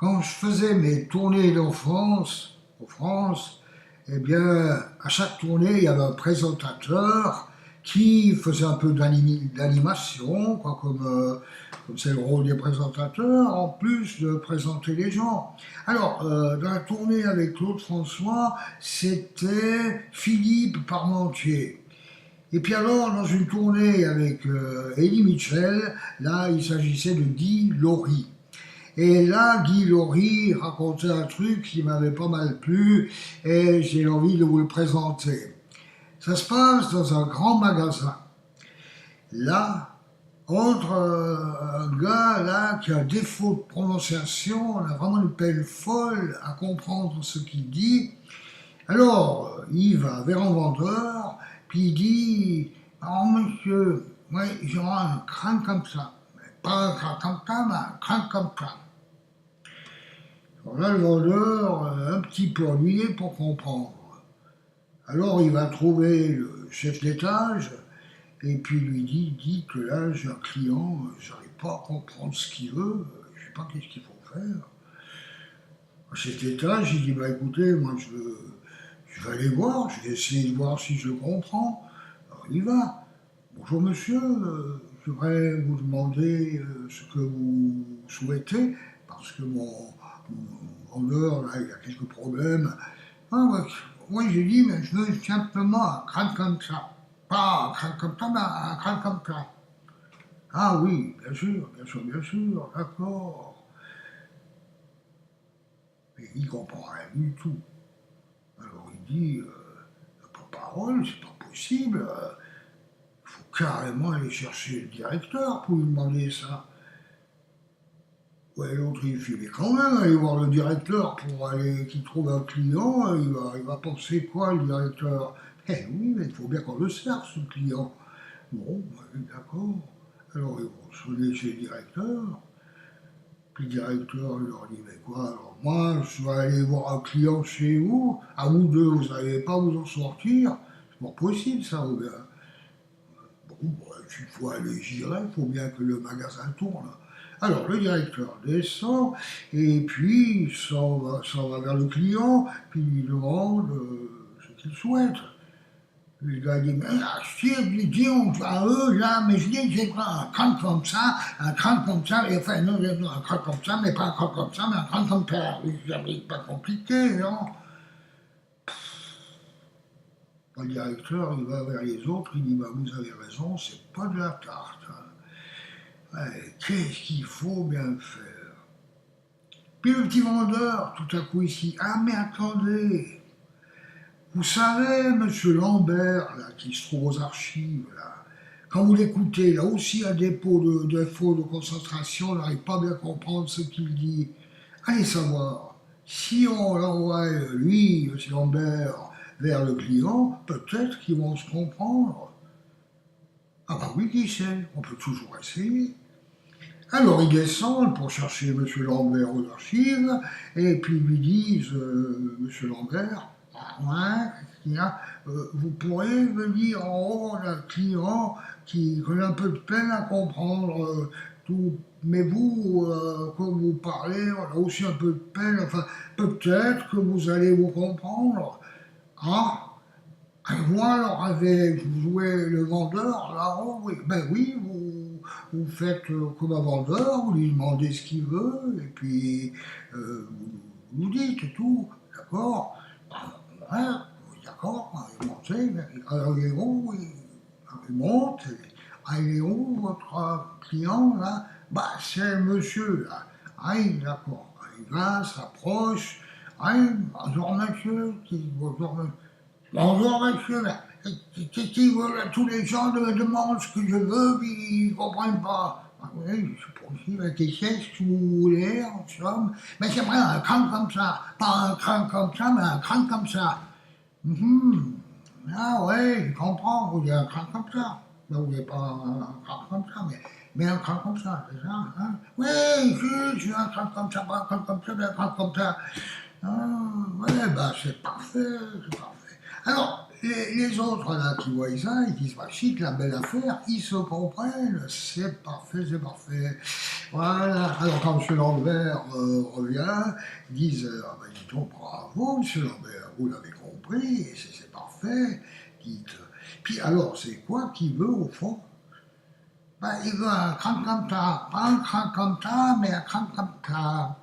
Quand je faisais mes tournées d'enfance, en France, eh bien, à chaque tournée, il y avait un présentateur qui faisait un peu d'animation, quoi, comme c'est le rôle des présentateurs, en plus de présenter les gens. Alors, dans la tournée avec Claude François, c'était Philippe Parmentier. Et puis alors, dans une tournée avec Eddie Mitchell, là, il s'agissait de Guy Laury. Et là, Guy Laury racontait un truc qui m'avait pas mal plu et j'ai envie de vous le présenter. Ça se passe dans un grand magasin. Là, entre un gars là qui a un défaut de prononciation, on a vraiment une peine folle à comprendre ce qu'il dit. Alors, il va vers un vendeur, puis il dit: "Oh monsieur, moi j'aurais un crâne comme ça. Mais pas un crâne comme ça, mais un crâne comme ça." Alors là, le vendeur, un petit peu ennuyé pour comprendre. Alors il va trouver le chef d'étage et puis lui dit que là j'ai un client, j'arrive pas à comprendre ce qu'il veut, je sais pas qu'est-ce qu'il faut faire. Le chef d'étage il dit: "Bah écoutez, moi je vais aller voir, je vais essayer de voir si je le comprends." Alors il y va. "Bonjour monsieur, je voudrais vous demander ce que vous souhaitez parce que mon vendeur là il a quelques problèmes." "Ah ouais, moi j'ai dit, mais je veux simplement un crâne comme ça. Pas un crâne comme ça, mais un crâne comme ça." "Ah oui, bien sûr, bien sûr, bien sûr, d'accord." Mais il comprend rien du tout. Alors il dit: "Pas parole, c'est pas possible. Il faut carrément aller chercher le directeur pour lui demander ça." Ouais, l'autre il fait: "Mais quand même, aller voir le directeur pour aller qu'il trouve un client, il va penser quoi le directeur?" "Eh oui, mais il faut bien qu'on le serve ce client." "Bon, ouais, d'accord." Alors ils vont sonner chez le directeur, puis le directeur il leur dit: "Mais quoi, alors moi je vais aller voir un client chez vous, à vous deux, vous n'allez pas vous en sortir, c'est pas possible ça, ou bien." "Bon, bah, s'il faut aller gérer, il faut bien que le magasin tourne." Alors le directeur descend et puis s'en va vers le client, puis il lui demande ce qu'il souhaite. Le gars dit: "Mais si, dis donc à eux là, mais je dis j'ai pas un crâne comme ça, un crâne comme ça, et enfin non, non, un crâne comme ça, mais pas un crâne comme ça, mais un crâne comme ça." C'est pas compliqué, non? Le directeur, il va vers les autres, il dit: "Bah, vous avez raison, c'est pas de la tarte, hein. Ouais, qu'est-ce qu'il faut bien faire?" Puis le petit vendeur, tout à coup ici: "Ah mais attendez, vous savez, monsieur Lambert, là, qui se trouve aux archives, là, quand vous l'écoutez, là aussi un dépôt de faux de concentration, on n'arrive pas bien à comprendre ce qu'il dit. Allez savoir, si on l'envoie, lui, monsieur Lambert, vers le client, peut-être qu'ils vont se comprendre." "Ah bah oui, qui sait, on peut toujours essayer." Alors ils descendent pour chercher monsieur Lambert aux archives, et puis ils lui disent: "Monsieur Lambert, ah ouais, qu'est-ce qu'il y a, vous pourrez venir en haut, on a un client qui a un peu de peine à comprendre tout, mais vous, comme vous parlez, on a aussi un peu de peine, enfin, peut-être que vous allez vous comprendre." "Ah, et vous alors avec vous jouez le vendeur là-haut, oui, ben oui, vous faites comme un vendeur, vous lui demandez ce qu'il veut, et puis vous nous dites tout, d'accord?" "Ah, ouais, oui, d'accord, il montez, alors il est où, il monte, ah, il est où votre client là?" "Bah c'est monsieur là." "Ah oui, d'accord." Il va, s'approche: "Ah oui, bonjour monsieur, bonjour monsieur." "Bonjour monsieur, tous les gens me demandent ce que je veux, puis ils ne comprennent pas." "Ah oui, je poursuis, qu'est-ce que vous voulez en somme?" "Mais j'aimerais un crâne comme ça, pas un crâne comme ça, mais un crâne comme ça." Mhm. Ah ouais, je comprends, vous voulez un crâne comme ça. Ben, vous voulez pas un crâne comme ça, mais un crâne comme ça, c'est ça, hein?" "Oui, je veux un crâne comme ça, pas un crâne comme ça, mais un crâne comme ça." "Ah, ouais, bah c'est parfait, c'est parfait." Alors, les autres là qui voient ça, ils disent, bah, chic, la belle affaire, ils se comprennent, c'est parfait, c'est parfait. Voilà. Alors quand M. Lambert revient, ils disent, ah ben dis donc, bravo, M. Lambert, vous l'avez compris, c'est parfait. Dites. Puis alors, c'est quoi qu'il veut au fond? Ben, il veut un cran comme ça, pas un cran comme ça, mais un cran comme ça.